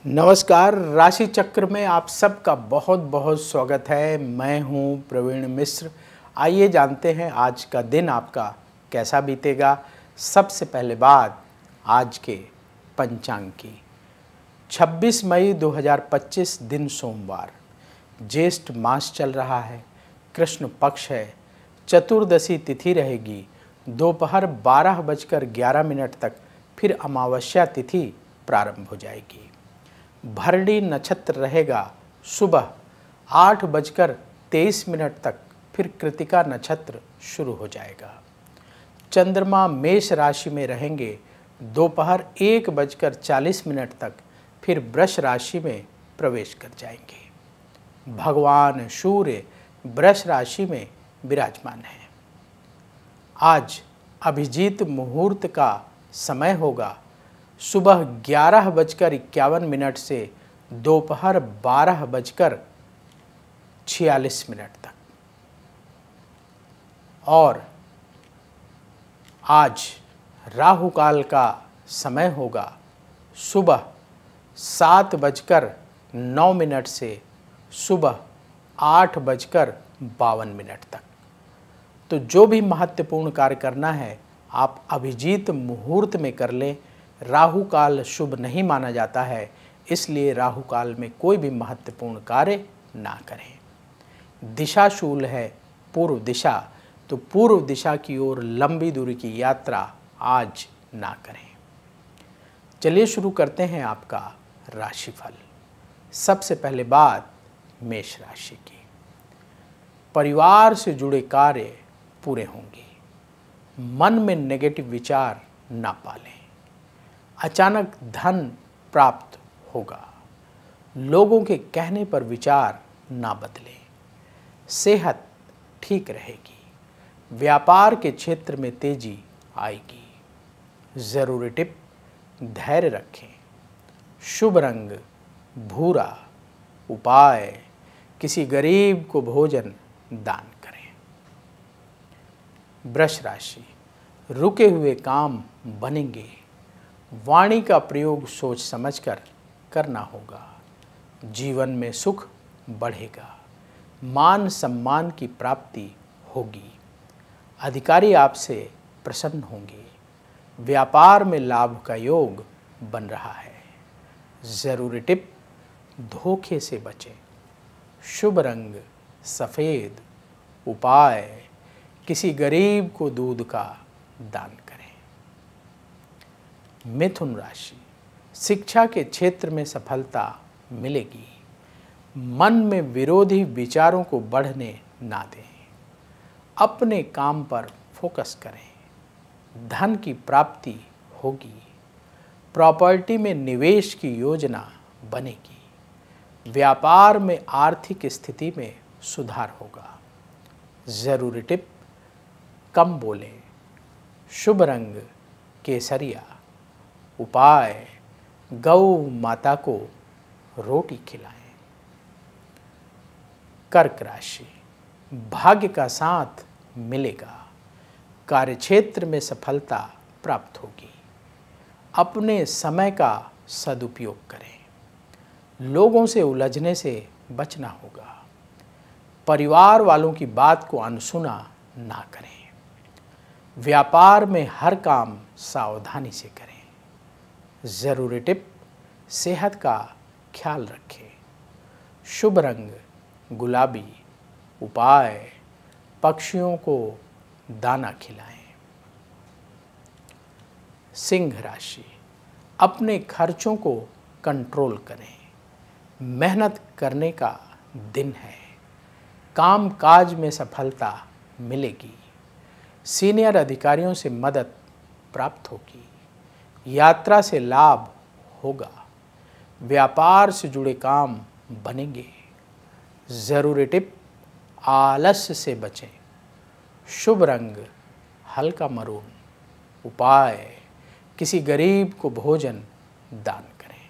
नमस्कार। राशि चक्र में आप सबका बहुत बहुत स्वागत है। मैं हूं प्रवीण मिश्र। आइए जानते हैं आज का दिन आपका कैसा बीतेगा। सबसे पहले बात आज के पंचांग की। 26 मई 2025 दिन सोमवार, ज्येष्ठ मास चल रहा है, कृष्ण पक्ष है, चतुर्दशी तिथि रहेगी, दोपहर 12:11 तक फिर अमावस्या तिथि प्रारंभ हो जाएगी। भरणी नक्षत्र रहेगा सुबह 8:23 तक, फिर कृतिका नक्षत्र शुरू हो जाएगा। चंद्रमा मेष राशि में रहेंगे दोपहर 1:40 तक, फिर वृष राशि में प्रवेश कर जाएंगे। भगवान सूर्य वृष राशि में विराजमान है। आज अभिजीत मुहूर्त का समय होगा सुबह 11:51 से दोपहर 12:46 तक, और आज राहु काल का समय होगा सुबह 7:09 से सुबह 8:52 तक। तो जो भी महत्वपूर्ण कार्य करना है आप अभिजीत मुहूर्त में कर लें। राहु काल शुभ नहीं माना जाता है, इसलिए राहु काल में कोई भी महत्वपूर्ण कार्य ना करें। दिशा शूल है पूर्व दिशा, तो पूर्व दिशा की ओर लंबी दूरी की यात्रा आज ना करें। चलिए शुरू करते हैं आपका राशिफल। सबसे पहले बात मेष राशि की। परिवार से जुड़े कार्य पूरे होंगे। मन में नेगेटिव विचार ना पालें। अचानक धन प्राप्त होगा। लोगों के कहने पर विचार ना बदलें। सेहत ठीक रहेगी। व्यापार के क्षेत्र में तेजी आएगी। ज़रूरी टिप, धैर्य रखें। शुभ रंग भूरा। उपाय, किसी गरीब को भोजन दान करें। वृष राशि, रुके हुए काम बनेंगे। वाणी का प्रयोग सोच समझकर करना होगा। जीवन में सुख बढ़ेगा। मान सम्मान की प्राप्ति होगी। अधिकारी आपसे प्रसन्न होंगे। व्यापार में लाभ का योग बन रहा है। ज़रूरी टिप, धोखे से बचें। शुभ रंग सफ़ेद। उपाय, किसी गरीब को दूध का दान करें। मिथुन राशि, शिक्षा के क्षेत्र में सफलता मिलेगी। मन में विरोधी विचारों को बढ़ने ना दें। अपने काम पर फोकस करें। धन की प्राप्ति होगी। प्रॉपर्टी में निवेश की योजना बनेगी। व्यापार में आर्थिक स्थिति में सुधार होगा। ज़रूरी टिप, कम बोलें। शुभ रंग केसरिया। उपाय, गौ माता को रोटी खिलाएं। कर्क राशि, भाग्य का साथ मिलेगा। कार्यक्षेत्र में सफलता प्राप्त होगी। अपने समय का सदुपयोग करें। लोगों से उलझने से बचना होगा। परिवार वालों की बात को अनसुना ना करें। व्यापार में हर काम सावधानी से करें। ज़रूरी टिप, सेहत का ख्याल रखें। शुभ रंग गुलाबी। उपाय, पक्षियों को दाना खिलाएं। सिंह राशि, अपने खर्चों को कंट्रोल करें। मेहनत करने का दिन है। काम काज में सफलता मिलेगी। सीनियर अधिकारियों से मदद प्राप्त होगी। यात्रा से लाभ होगा। व्यापार से जुड़े काम बनेंगे। ज़रूरी टिप, आलस्य से बचें। शुभ रंग हल्का मरून। उपाय, किसी गरीब को भोजन दान करें।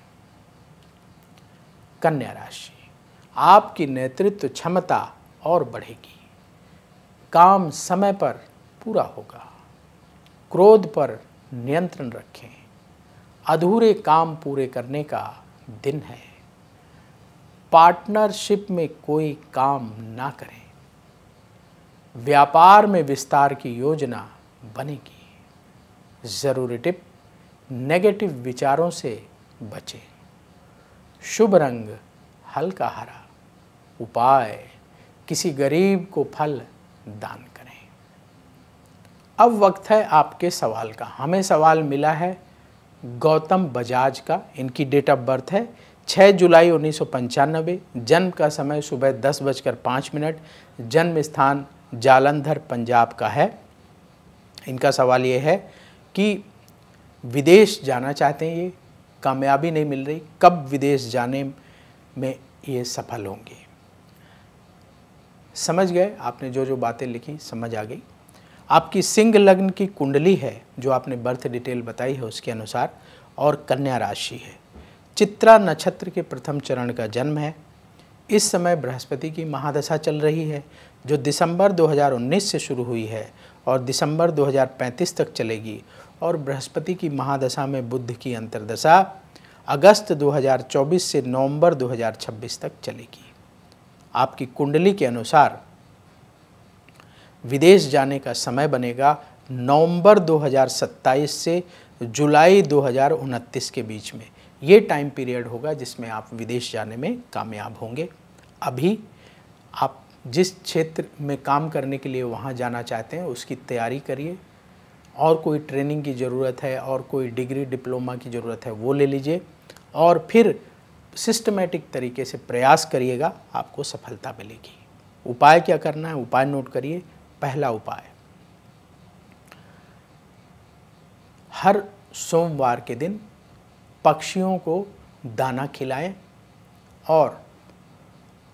कन्या राशि, आपकी नेतृत्व क्षमता और बढ़ेगी। काम समय पर पूरा होगा। क्रोध पर नियंत्रण रखें। अधूरे काम पूरे करने का दिन है। पार्टनरशिप में कोई काम ना करें। व्यापार में विस्तार की योजना बनेगी। ज़रूरी टिप, नेगेटिव विचारों से बचें। शुभ रंग हल्का हरा। उपाय, किसी गरीब को फल दान करें। अब वक्त है आपके सवाल का। हमें सवाल मिला है गौतम बजाज का। इनकी डेट ऑफ बर्थ है 6 जुलाई 1995। जन्म का समय सुबह 10:05। जन्म स्थान जालंधर पंजाब का है। इनका सवाल ये है कि विदेश जाना चाहते हैं, ये कामयाबी नहीं मिल रही, कब विदेश जाने में ये सफल होंगे। समझ गए आपने, जो जो बातें लिखी समझ आ गई। आपकी सिंह लग्न की कुंडली है जो आपने बर्थ डिटेल बताई है उसके अनुसार, और कन्या राशि है। चित्रा नक्षत्र के प्रथम चरण का जन्म है। इस समय बृहस्पति की महादशा चल रही है जो दिसंबर 2019 से शुरू हुई है और दिसंबर 2035 तक चलेगी। और बृहस्पति की महादशा में बुध की अंतर्दशा अगस्त 2024 से नवंबर 2026 तक चलेगी। आपकी कुंडली के अनुसार विदेश जाने का समय बनेगा नवंबर 2027 से जुलाई 2029 के बीच में। ये टाइम पीरियड होगा जिसमें आप विदेश जाने में कामयाब होंगे। अभी आप जिस क्षेत्र में काम करने के लिए वहाँ जाना चाहते हैं उसकी तैयारी करिए, और कोई ट्रेनिंग की ज़रूरत है और कोई डिग्री डिप्लोमा की ज़रूरत है वो ले लीजिए, और फिर सिस्टमेटिक तरीके से प्रयास करिएगा, आपको सफलता मिलेगी। उपाय क्या करना है, उपाय नोट करिए। पहला उपाय, हर सोमवार के दिन पक्षियों को दाना खिलाएं, और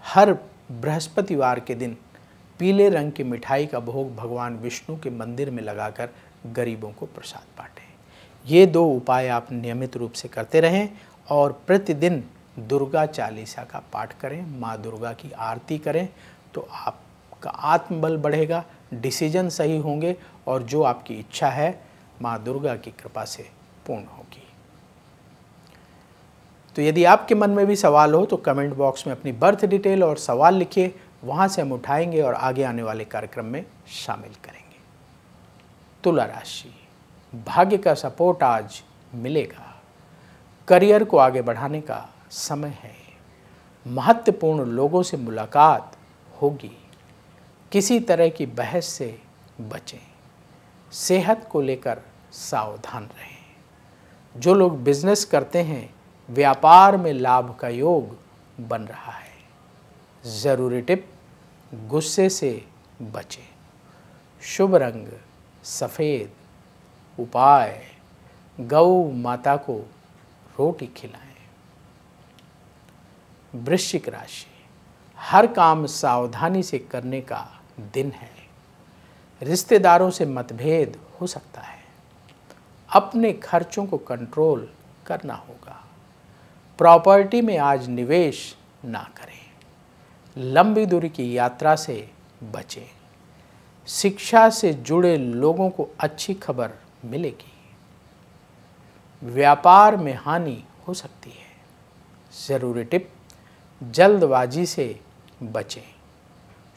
हर बृहस्पतिवार के दिन पीले रंग की मिठाई का भोग भगवान विष्णु के मंदिर में लगाकर गरीबों को प्रसाद बांटें। ये 2 उपाय आप नियमित रूप से करते रहें, और प्रतिदिन दुर्गा चालीसा का पाठ करें, माँ दुर्गा की आरती करें, तो आपका आत्मबल बढ़ेगा, डिसीजन सही होंगे, और जो आपकी इच्छा है माँ दुर्गा की कृपा से पूर्ण होगी। तो यदि आपके मन में भी सवाल हो तो कमेंट बॉक्स में अपनी बर्थ डिटेल और सवाल लिखिए, वहाँ से हम उठाएंगे और आगे आने वाले कार्यक्रम में शामिल करेंगे। तुला राशि, भाग्य का सपोर्ट आज मिलेगा। करियर को आगे बढ़ाने का समय है। महत्वपूर्ण लोगों से मुलाकात होगी। किसी तरह की बहस से बचें। सेहत को लेकर सावधान रहें। जो लोग बिजनेस करते हैं, व्यापार में लाभ का योग बन रहा है। ज़रूरी टिप, गुस्से से बचें। शुभ रंग सफ़ेद। उपाय, गौ माता को रोटी खिलाएं। वृश्चिक राशि, हर काम सावधानी से करने का दिन है। रिश्तेदारों से मतभेद हो सकता है। अपने खर्चों को कंट्रोल करना होगा। प्रॉपर्टी में आज निवेश ना करें। लंबी दूरी की यात्रा से बचें। शिक्षा से जुड़े लोगों को अच्छी खबर मिलेगी। व्यापार में हानि हो सकती है। ज़रूरी टिप, जल्दबाजी से बचें।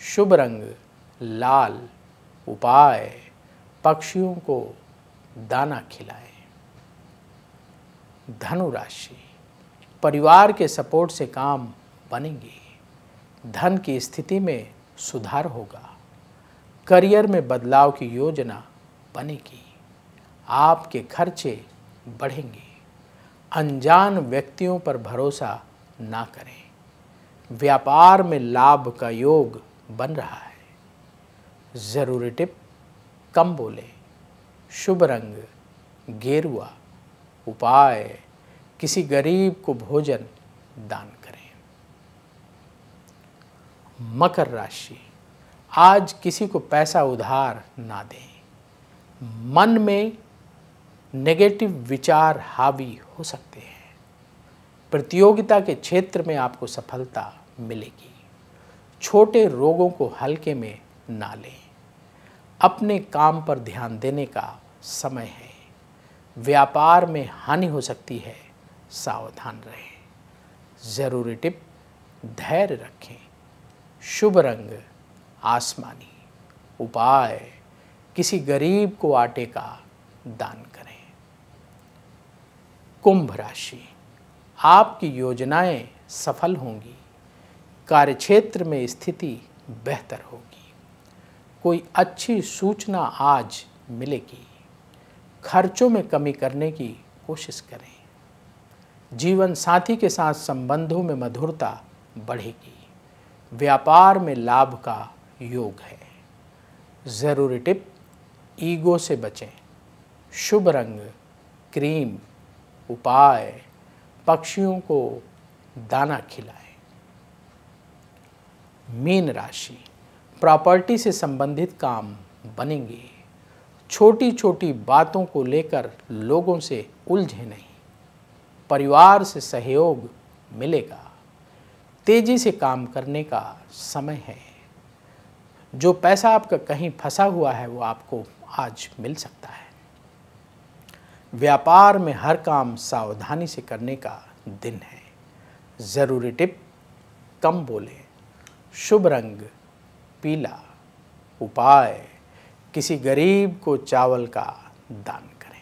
शुभ रंग लाल। उपाय, पक्षियों को दाना खिलाएं। धनु राशि, परिवार के सपोर्ट से काम बनेंगे। धन की स्थिति में सुधार होगा। करियर में बदलाव की योजना बनेगी। आपके खर्चे बढ़ेंगे। अनजान व्यक्तियों पर भरोसा ना करें। व्यापार में लाभ का योग बन रहा है। ज़रूरी टिप, कम बोलें। शुभ रंग गेरुआ। उपाय, किसी गरीब को भोजन दान करें। मकर राशि, आज किसी को पैसा उधार ना दें। मन में नेगेटिव विचार हावी हो सकते हैं। प्रतियोगिता के क्षेत्र में आपको सफलता मिलेगी। छोटे रोगों को हल्के में ना लें। अपने काम पर ध्यान देने का समय है। व्यापार में हानि हो सकती है, सावधान रहें। ज़रूरी टिप, धैर्य रखें। शुभ रंग आसमानी। उपाय, किसी गरीब को आटे का दान करें। कुंभ राशि, आपकी योजनाएं सफल होंगी। कार्यक्षेत्र में स्थिति बेहतर होगी। कोई अच्छी सूचना आज मिलेगी। खर्चों में कमी करने की कोशिश करें। जीवन साथी के साथ संबंधों में मधुरता बढ़ेगी। व्यापार में लाभ का योग है। ज़रूरी टिप, ईगो से बचें। शुभ रंग क्रीम। उपाय, पक्षियों को दाना खिलाएं। मीन राशि, प्रॉपर्टी से संबंधित काम बनेंगे। छोटी छोटी बातों को लेकर लोगों से उलझे नहीं। परिवार से सहयोग मिलेगा। तेजी से काम करने का समय है। जो पैसा आपका कहीं फंसा हुआ है वो आपको आज मिल सकता है। व्यापार में हर काम सावधानी से करने का दिन है। ज़रूरी टिप, कम बोलें। शुभ रंग पीला। उपाय, किसी गरीब को चावल का दान करें।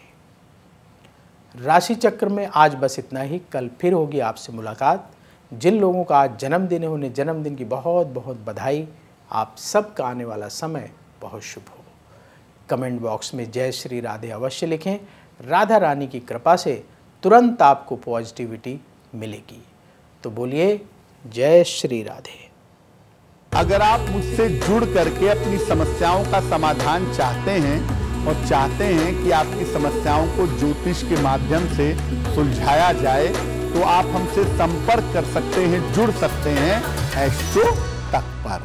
राशि चक्र में आज बस इतना ही। कल फिर होगी आपसे मुलाकात। जिन लोगों का आज जन्मदिन है उन्हें जन्मदिन की बहुत बहुत बधाई। आप सबका आने वाला समय बहुत शुभ हो। कमेंट बॉक्स में जय श्री राधे अवश्य लिखें। राधा रानी की कृपा से तुरंत आपको पॉजिटिविटी मिलेगी। तो बोलिए जय श्री राधे। अगर आप मुझसे जुड़ करके अपनी समस्याओं का समाधान चाहते हैं और चाहते हैं कि आपकी समस्याओं को ज्योतिष के माध्यम से सुलझाया जाए, तो आप हमसे संपर्क कर सकते हैं, जुड़ सकते हैं एस्ट्रो तक पर।